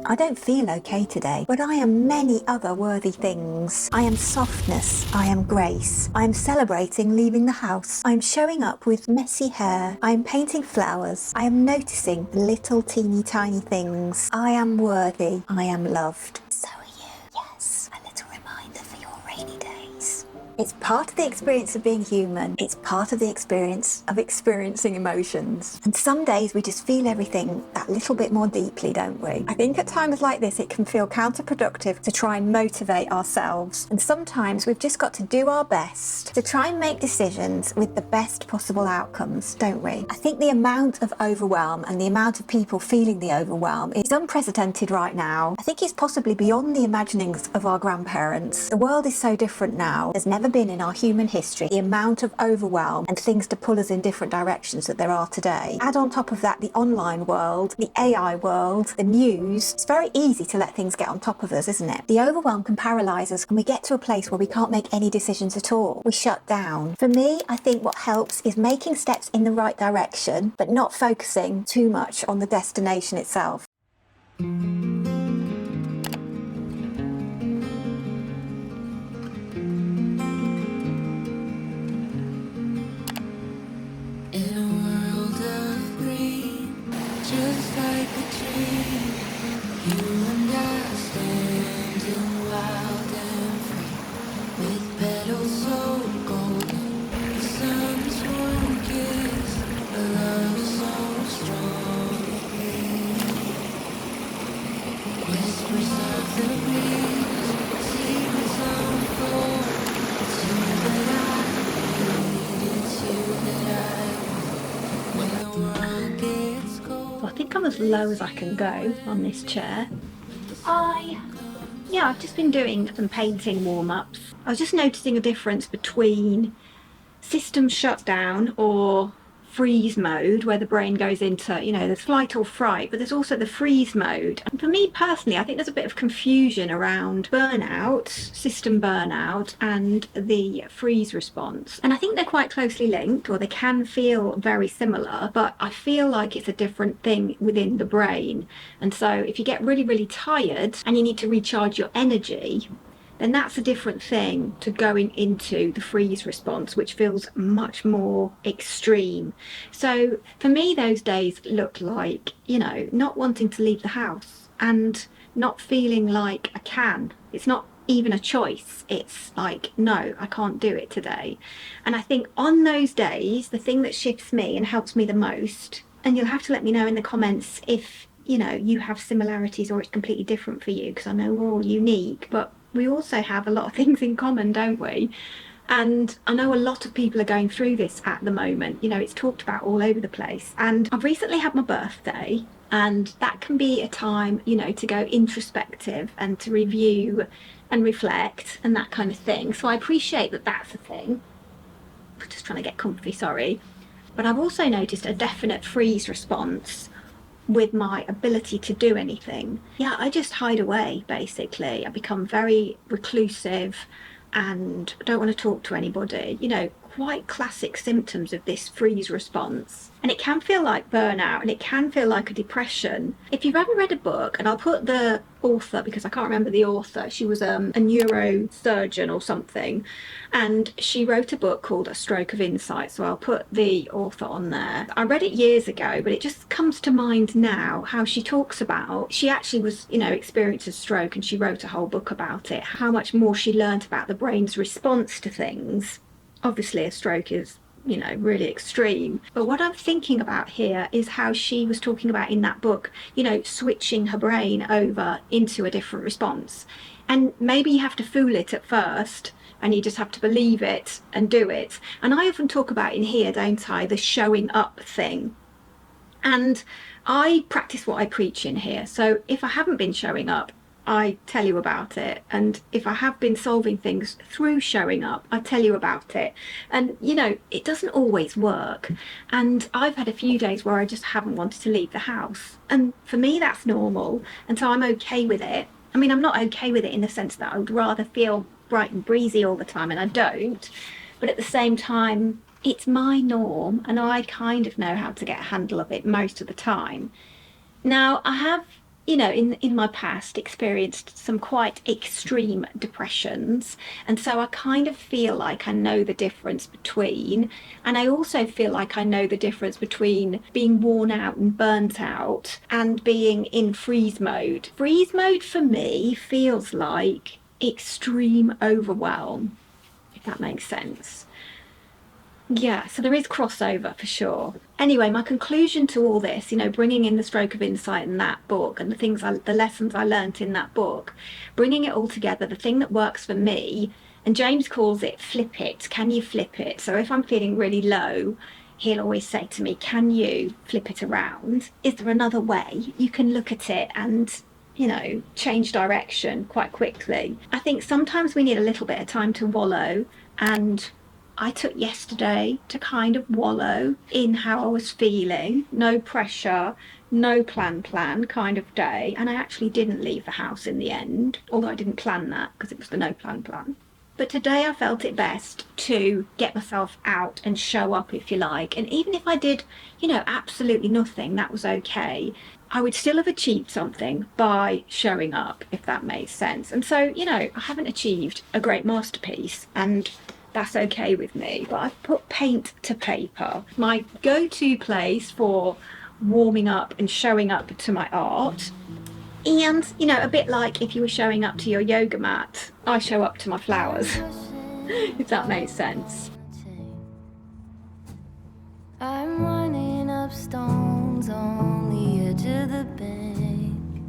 I don't feel okay today, but I am many other worthy things. I am softness. I am grace. I am celebrating leaving the house. I am showing up with messy hair. I am painting flowers. I am noticing little teeny tiny things. I am worthy. I am loved. So are you. Yes, a little reminder for your rainy days. It's part of the experience of being human. It's part of the experience of experiencing emotions. And some days we just feel everything that little bit more deeply, don't we? I think at times like this, it can feel counterproductive to try and motivate ourselves. And sometimes we've just got to do our best to try and make decisions with the best possible outcomes, don't we? I think the amount of overwhelm and the amount of people feeling the overwhelm is unprecedented right now. I think it's possibly beyond the imaginings of our grandparents. The world is so different now. There's never been in our human history the amount of overwhelm and things to pull us in different directions that there are today. Add on top of that the online world, the AI world, the news. It's very easy to let things get on top of us, isn't it? The overwhelm can paralyse us and we get to a place where we can't make any decisions at all. We shut down. For me, I think what helps is making steps in the right direction, but not focusing too much on the destination itself. In a world of green, just like a dream, you and I standing wild and free, with petals so golden, the sun's warm kiss, a love so strong it whispers of the breeze, secrets unfold. It's you that I need, it's you that I. I think I'm as low as I can go on this chair. I've just been doing some painting warm-ups. I was just noticing a difference between system shutdown or freeze mode, where the brain goes into, there's flight or fright, but there's also the freeze mode. And for me personally, I think there's a bit of confusion around burnout, system burnout, and the freeze response. And I think they're quite closely linked, or they can feel very similar, but I feel like it's a different thing within the brain. And so if you get really, really tired and you need to recharge your energy, then that's a different thing to going into the freeze response, which feels much more extreme. So for me, those days look like, not wanting to leave the house and not feeling like I can. It's not even a choice. It's like, no, I can't do it today. And I think on those days, the thing that shifts me and helps me the most, and you'll have to let me know in the comments if you have similarities or it's completely different for you, because I know we're all unique, but we also have a lot of things in common, don't we? And I know a lot of people are going through this at the moment. It's talked about all over the place. And I've recently had my birthday, and that can be a time, to go introspective and to review and reflect and that kind of thing. So I appreciate that that's a thing. I'm just trying to get comfy, sorry. But I've also noticed a definite freeze response with my ability to do anything. I just hide away, basically. I become very reclusive and don't want to talk to anybody. Quite classic symptoms of this freeze response. And it can feel like burnout, and it can feel like a depression. If you've ever read a book, and I'll put the author, because I can't remember the author, she was a neurosurgeon or something, and she wrote a book called A Stroke of Insight, so I'll put the author on there. I read it years ago, but it just comes to mind now how she talks about, she actually was, experienced a stroke, and she wrote a whole book about it, how much more she learned about the brain's response to things. Obviously, a stroke is, really extreme. But what I'm thinking about here is how she was talking about in that book, switching her brain over into a different response. And maybe you have to fool it at first, and you just have to believe it and do it. And I often talk about in here, don't I, the showing up thing. And I practice what I preach in here. So if I haven't been showing up, I tell you about it. And if I have been solving things through showing up, I tell you about it. And it doesn't always work. And I've had a few days where I just haven't wanted to leave the house. And for me, that's normal. And so I'm okay with it. I mean, I'm not okay with it in the sense that I would rather feel bright and breezy all the time, and I don't. But at the same time, it's my norm, and I kind of know how to get a handle of it most of the time. Now, I have in my past experienced some quite extreme depressions. And so I kind of feel like I know the difference between, and I also feel like I know the difference between being worn out and burnt out and being in freeze mode. Freeze mode for me feels like extreme overwhelm, if that makes sense. Yeah, so there is crossover for sure. Anyway, my conclusion to all this, bringing in the stroke of insight in that book and the lessons I learnt in that book, bringing it all together, the thing that works for me, and James calls it flip it. Can you flip it? So if I'm feeling really low, he'll always say to me, can you flip it around? Is there another way? You can look at it and change direction quite quickly. I think sometimes we need a little bit of time to wallow, and I took yesterday to kind of wallow in how I was feeling. No pressure, no plan kind of day. And I actually didn't leave the house in the end, although I didn't plan that because it was the no plan. But today I felt it best to get myself out and show up, if you like. And even if I did, absolutely nothing, that was okay. I would still have achieved something by showing up, if that makes sense. And so, I haven't achieved a great masterpiece, and that's okay with me. But I've put paint to paper. My go-to place for warming up and showing up to my art. And, a bit like if you were showing up to your yoga mat, I show up to my flowers, if that makes sense. I'm running up stones on the edge of the bank.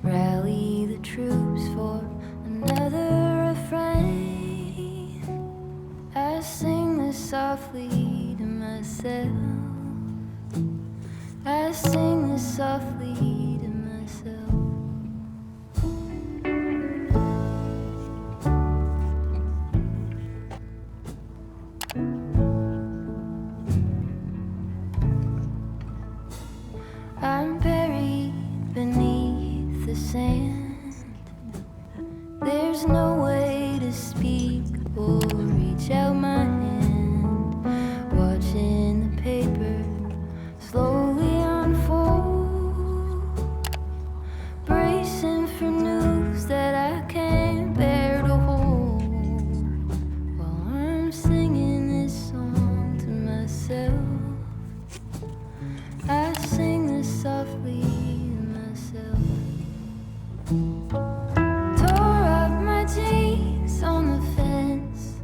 Rally the troops for another refrain. I sing this softly to myself. I sing this softly to myself. I'm buried beneath the sand. There's no way to speak or reach out my hand. Watching the paper slowly unfold. Bracing for news that I can't bear to hold. While I'm singing this song to myself, I sing this softly to myself. Tore up my jeans on the fence.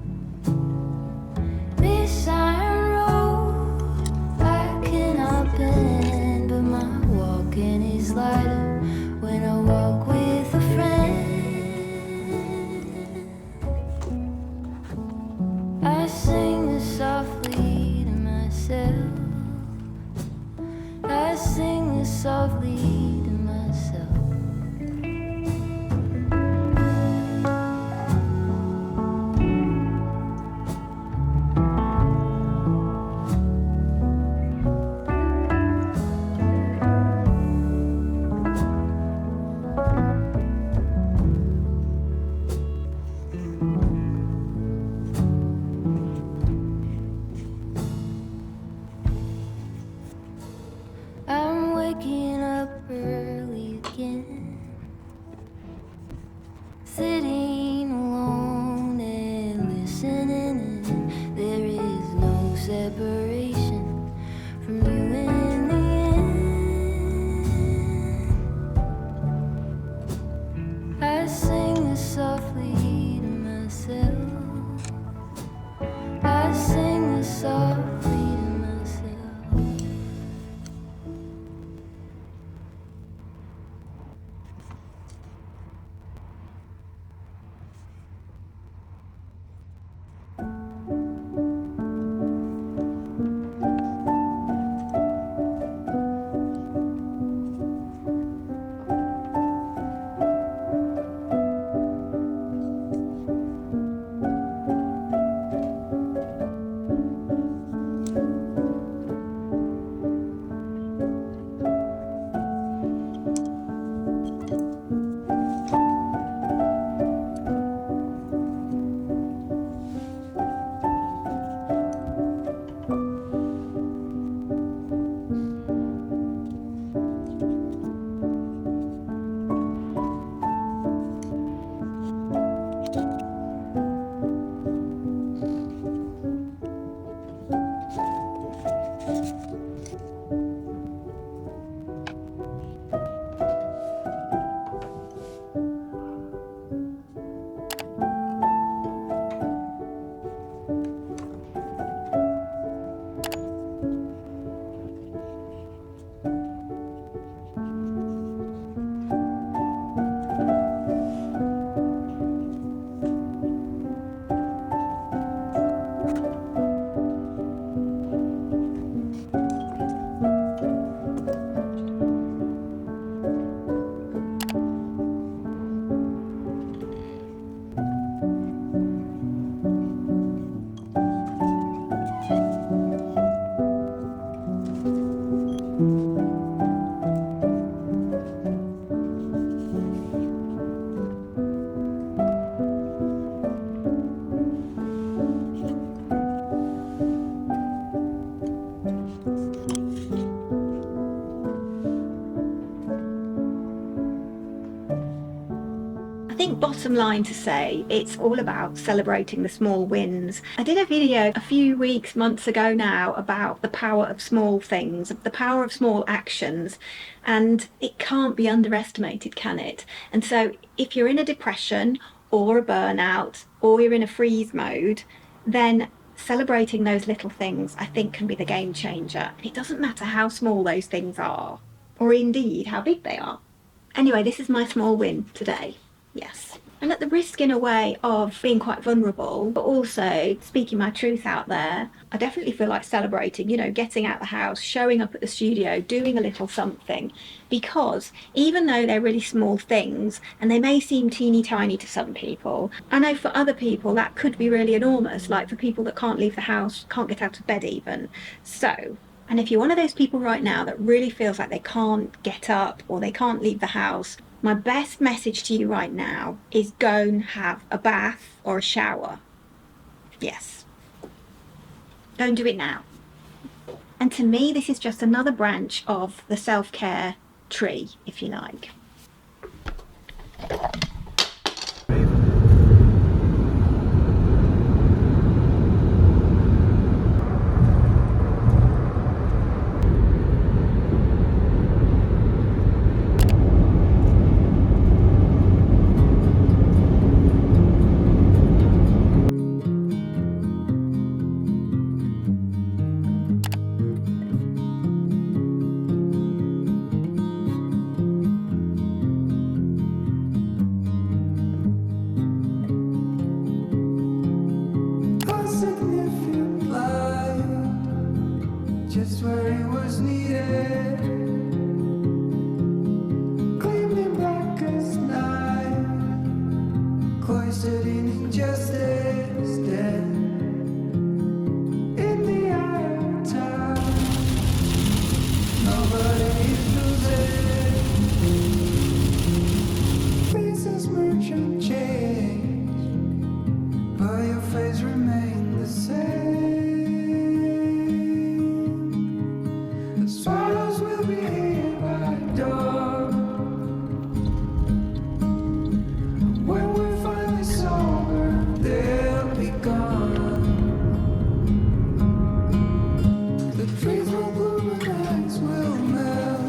This iron road I cannot bend, but my walking is lighter when I walk with a friend. I sing this softly to myself. I sing this softly to myself. think bottom line to say, it's all about celebrating the small wins. I did a video a few months ago now about the power of small things, the power of small actions, and it can't be underestimated, can it? And so if you're in a depression or a burnout or you're in a freeze mode, then celebrating those little things, I think, can be the game changer. And it doesn't matter how small those things are, or indeed how big they are. Anyway, this is my small win today. Yes. And at the risk, in a way, of being quite vulnerable, but also speaking my truth out there, I definitely feel like celebrating, getting out the house, showing up at the studio, doing a little something. Because even though they're really small things, and they may seem teeny tiny to some people, I know for other people that could be really enormous, like for people that can't leave the house, can't get out of bed even. And if you're one of those people right now that really feels like they can't get up or they can't leave the house, my best message to you right now is go and have a bath or a shower. Yes. Don't do it now. And to me, this is just another branch of the self-care tree, if you like. Just where it was needed, gleaming black as night, cloistered in injustice, dead in the eye of time. Nobody is losing. Faces merge and change, but your face remains the same. Swallows will be here by dawn. When we're finally sober, they'll be gone. The trees will bloom and ice will melt.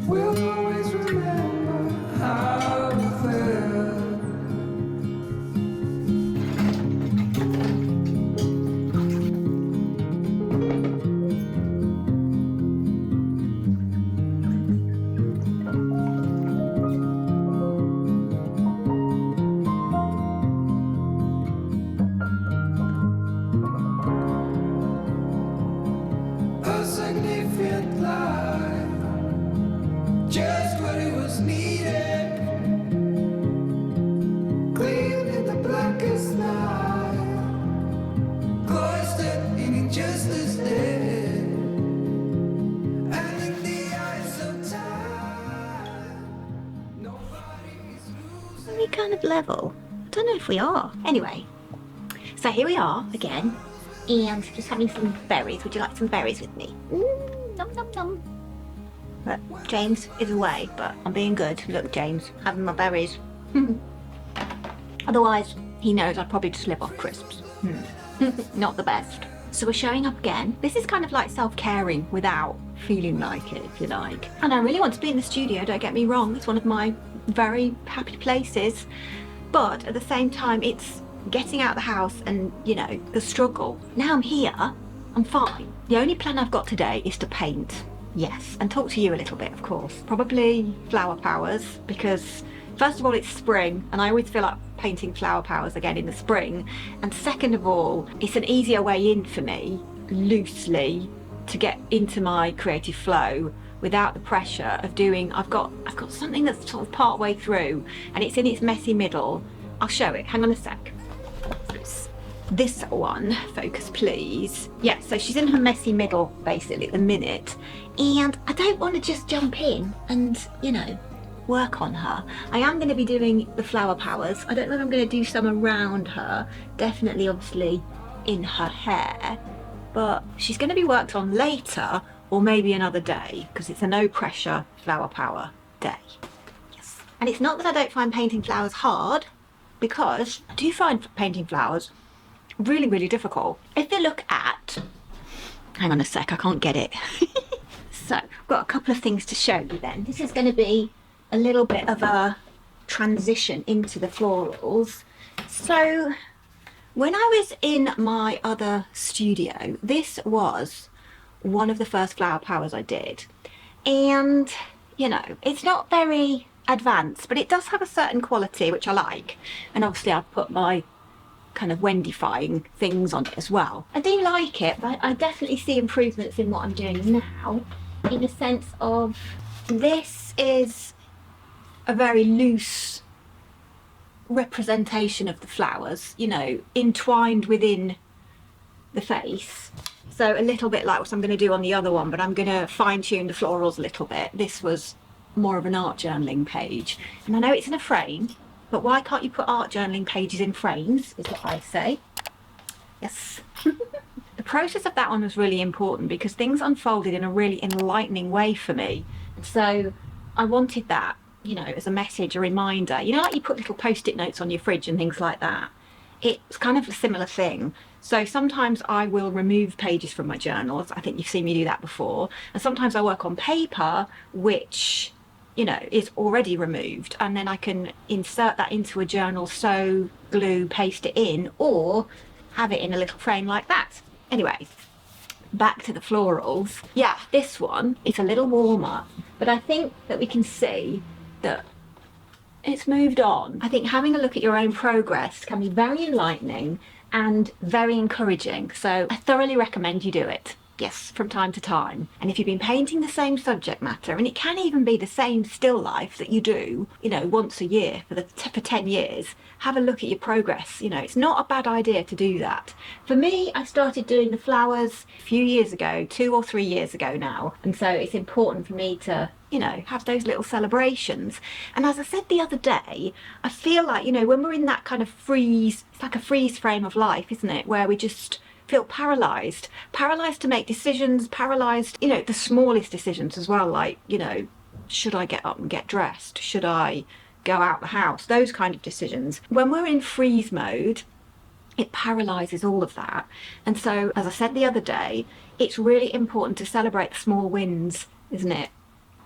We'll always remember how it felt. A significant life, just what it was needed. Clean in the blackest night, cloistered in injustice, dead, and in the eyes of time, nobody's losing. Are we kind of level? I don't know if we are. Anyway, so here we are again, and just having some berries. Would you like some berries with me? Nom nom nom. But James is away, but I'm being good. Look, James, having my berries. Otherwise, he knows I'd probably just live off crisps. Not the best. So we're showing up again. This is kind of like self-caring without feeling like it, if you like. And I really want to be in the studio, don't get me wrong. It's one of my very happy places. But at the same time, it's getting out of the house and, the struggle. Now I'm here, I'm fine. The only plan I've got today is to paint. Yes, and talk to you a little bit, of course. Probably flower powers, because first of all, it's spring, and I always feel like painting flower powers again in the spring. And second of all, it's an easier way in for me, loosely, to get into my creative flow without the pressure of doing, I've got something that's sort of part way through, and it's in its messy middle. I'll show it, hang on a sec. This one, focus please. Yeah, so she's in her messy middle basically at the minute, and I don't want to just jump in and, work on her. I am going to be doing the flower powers. I don't know if I'm going to do some around her, definitely obviously in her hair, but she's going to be worked on later or maybe another day because it's a no pressure flower power. day. Yes. And it's not that I don't find painting flowers hard, because I do find painting flowers really, really difficult. If you look at, hang on a sec, I can't get it. So I've got a couple of things to show you then. This is going to be a little bit of a transition into the florals. So when I was in my other studio, this was one of the first flower powers I did. And, you know, it's not very advanced, but it does have a certain quality, which I like. And obviously I've put my kind of Wendyfying things on it as well. I do like it, but I definitely see improvements in what I'm doing now, in the sense of this is a very loose representation of the flowers, you know, entwined within the face. So a little bit like what I'm going to do on the other one, but I'm going to fine tune the florals a little bit. This was more of an art journaling page, and I know it's in a frame, but why can't you put art journaling pages in frames, is what I say. Yes. The process of that one was really important because things unfolded in a really enlightening way for me. So I wanted that, you know, as a message, a reminder. You know, like you put little post-it notes on your fridge and things like that. It's kind of a similar thing. So sometimes I will remove pages from my journals. I think you've seen me do that before. And sometimes I work on paper, which, you know, is already removed. And then I can insert that into a journal, sew, glue, paste it in, or have it in a little frame like that. Anyway, back to the florals. Yeah, this one is a little warmer, but I think that we can see that it's moved on. I think having a look at your own progress can be very enlightening and very encouraging. So I thoroughly recommend you do it. Yes, from time to time. And if you've been painting the same subject matter, and it can even be the same still life that you do, you know, once a year for 10 years, have a look at your progress. You know, it's not a bad idea to do that. For me, I started doing the flowers a few years ago, 2 or 3 years ago now. And so it's important for me to, you know, have those little celebrations. And as I said the other day, I feel like, you know, when we're in that kind of freeze, it's like a freeze frame of life, isn't it? Where we just feel paralyzed to make decisions, paralyzed, you know, the smallest decisions as well, like, you know, should I get up and get dressed? Should I go out the house? Those kind of decisions. When we're in freeze mode, it paralyzes all of that. And so, as I said the other day, it's really important to celebrate the small wins, isn't it?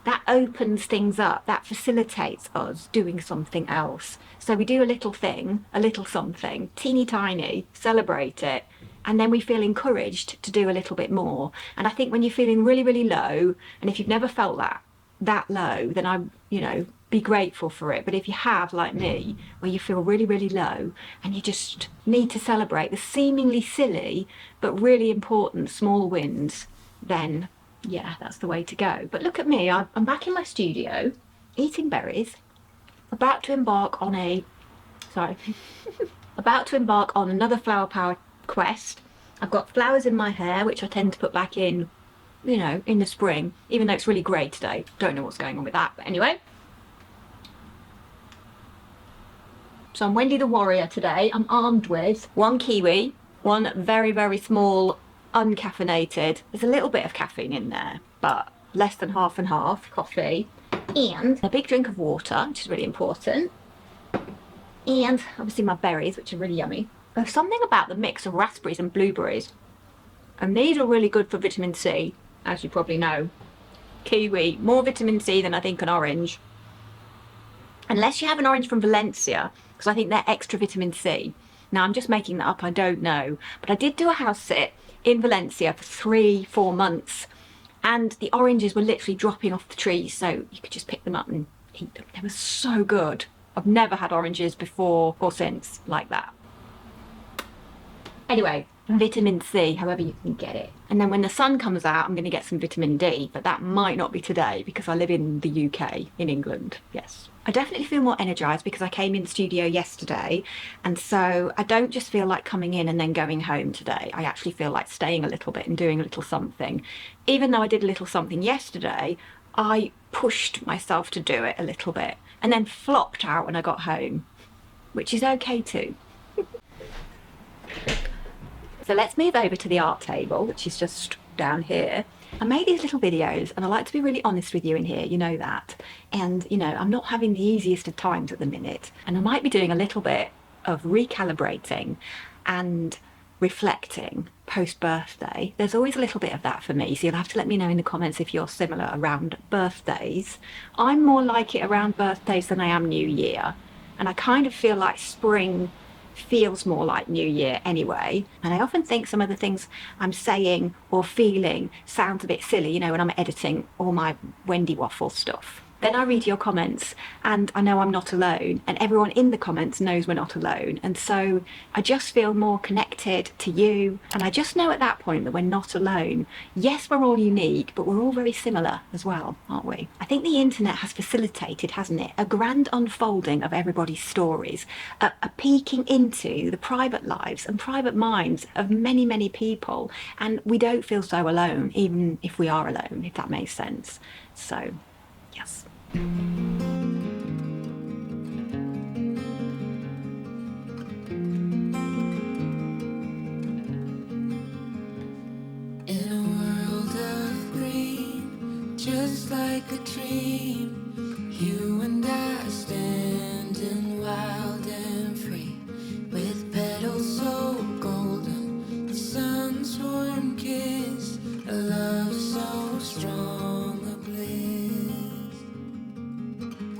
That opens things up, that facilitates us doing something else. So we do a little thing, a little something, teeny tiny, celebrate it, and then we feel encouraged to do a little bit more. And I think when you're feeling really, really low, and if you've never felt that low, then you know, be grateful for it. But if you have, like me, where you feel really, really low and you just need to celebrate the seemingly silly but really important small wins, then yeah, that's the way to go. But look at me, I'm back in my studio, eating berries, about to embark on another flower power quest. I've got flowers in my hair, which I tend to put back in, you know, in the spring, even though it's really grey today. Don't know what's going on with that, but anyway. So I'm Wendy the Warrior today. I'm armed with 1 kiwi, 1 very, very small uncaffeinated, there's a little bit of caffeine in there, but less than half and half coffee, and a big drink of water, which is really important, and obviously my berries, which are really yummy. There's something about the mix of raspberries and blueberries, and these are really good for vitamin C, as you probably know. Kiwi, more vitamin C than I think an orange, unless you have an orange from Valencia, because I think they're extra vitamin C. Now I'm just making that up, I don't know, but I did do a house sit in Valencia for 3-4 months, and the oranges were literally dropping off the trees, so you could just pick them up and eat them. They were so good. I've never had oranges before or since like that. Anyway, vitamin C, however you can get it. And then when the sun comes out, I'm going to get some vitamin D, but that might not be today because I live in the UK, in England, yes. I definitely feel more energised because I came in the studio yesterday, and so I don't just feel like coming in and then going home today. I actually feel like staying a little bit and doing a little something. Even though I did a little something yesterday, I pushed myself to do it a little bit and then flopped out when I got home, which is okay too. So let's move over to the art table, which is just down here. I make these little videos and I like to be really honest with you in here, you know that. And, you know, I'm not having the easiest of times at the minute. And I might be doing a little bit of recalibrating and reflecting post-birthday. There's always a little bit of that for me, so you'll have to let me know in the comments if you're similar around birthdays. I'm more like it around birthdays than I am New Year, and I kind of feel like spring feels more like New Year anyway. And I often think some of the things I'm saying or feeling sounds a bit silly, you know, when I'm editing all my Wendy Waffle stuff. Then I read your comments and I know I'm not alone, and everyone in the comments knows we're not alone. And so I just feel more connected to you. And I just know at that point that we're not alone. Yes, we're all unique, but we're all very similar as well, aren't we? I think the internet has facilitated, hasn't it, a grand unfolding of everybody's stories, a peeking into the private lives and private minds of many, many people. And we don't feel so alone, even if we are alone, if that makes sense. So, yes. In a world of green, just like a dream, you and I standing wild and free, with petals so golden, the sun's warm kiss, a love so strong, a bliss.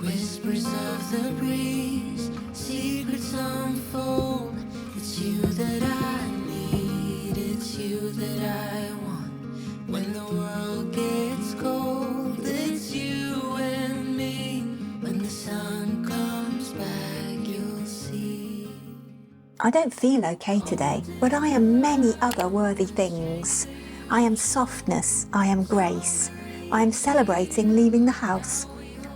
Whispers of the breeze, secrets unfold. It's you that I need, it's you that I want. When the world gets cold, it's you and me. When the sun comes back, you'll see. I don't feel okay today, but I am many other worthy things. I am softness, I am grace. I am celebrating leaving the house.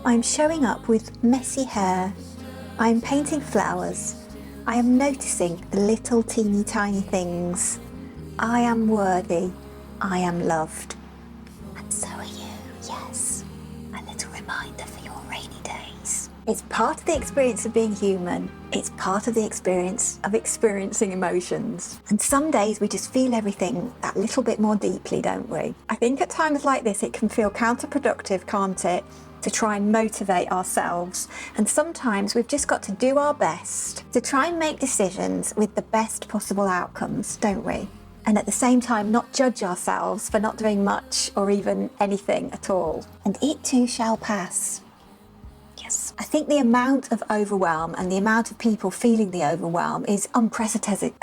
I am showing up with messy hair. I am painting flowers. I am noticing the little teeny tiny things. I am worthy. I am loved. And so are you, yes. A little reminder for your rainy days. It's part of the experience of being human. It's part of the experience of experiencing emotions. And some days we just feel everything that little bit more deeply, don't we? I think at times like this it can feel counterproductive, can't it? To try and motivate ourselves. And sometimes we've just got to do our best to try and make decisions with the best possible outcomes, don't we? And at the same time not judge ourselves for not doing much or even anything at all. And it too shall pass. Yes. I think the amount of overwhelm and the amount of people feeling the overwhelm is unprecedented.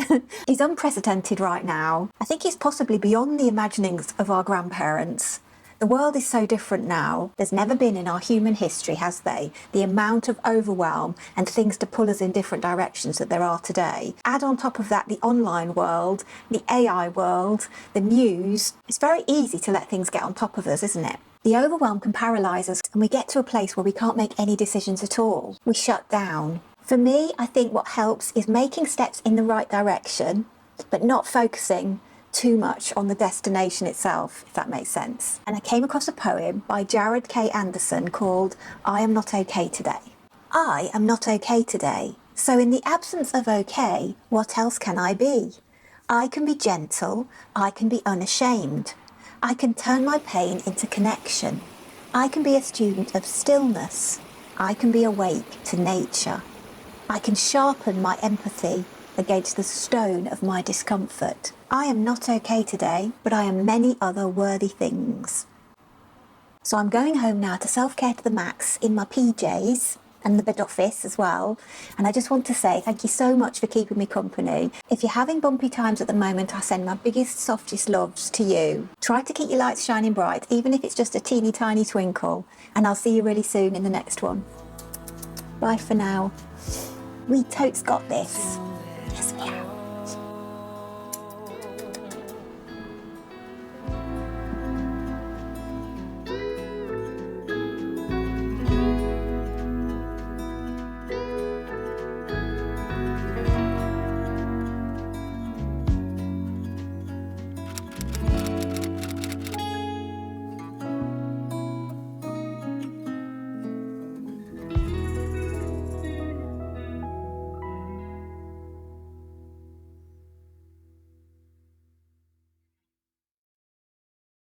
Is unprecedented right now. I think it's possibly beyond the imaginings of our grandparents. The world is so different now. There's never been in our human history, has there, the amount of overwhelm and things to pull us in different directions that there are today. Add on top of that the online world, the AI world, the news. It's very easy to let things get on top of us, isn't it? The overwhelm can paralyse us and we get to a place where we can't make any decisions at all. We shut down. For me, I think what helps is making steps in the right direction, but not focusing too much on the destination itself, if that makes sense. And I came across a poem by Jared K. Anderson called I Am Not Okay Today. I am not okay today. So in the absence of okay, what else can I be? I can be gentle. I can be unashamed. I can turn my pain into connection. I can be a student of stillness. I can be awake to nature. I can sharpen my empathy against the stone of my discomfort. I am not okay today, but I am many other worthy things. So I'm going home now to self-care to the max in my PJs and the bed office as well. And I just want to say thank you so much for keeping me company. If you're having bumpy times at the moment, I send my biggest, softest loves to you. Try to keep your lights shining bright, even if it's just a teeny tiny twinkle. And I'll see you really soon in the next one. Bye for now. We totes got this. Yes, we have.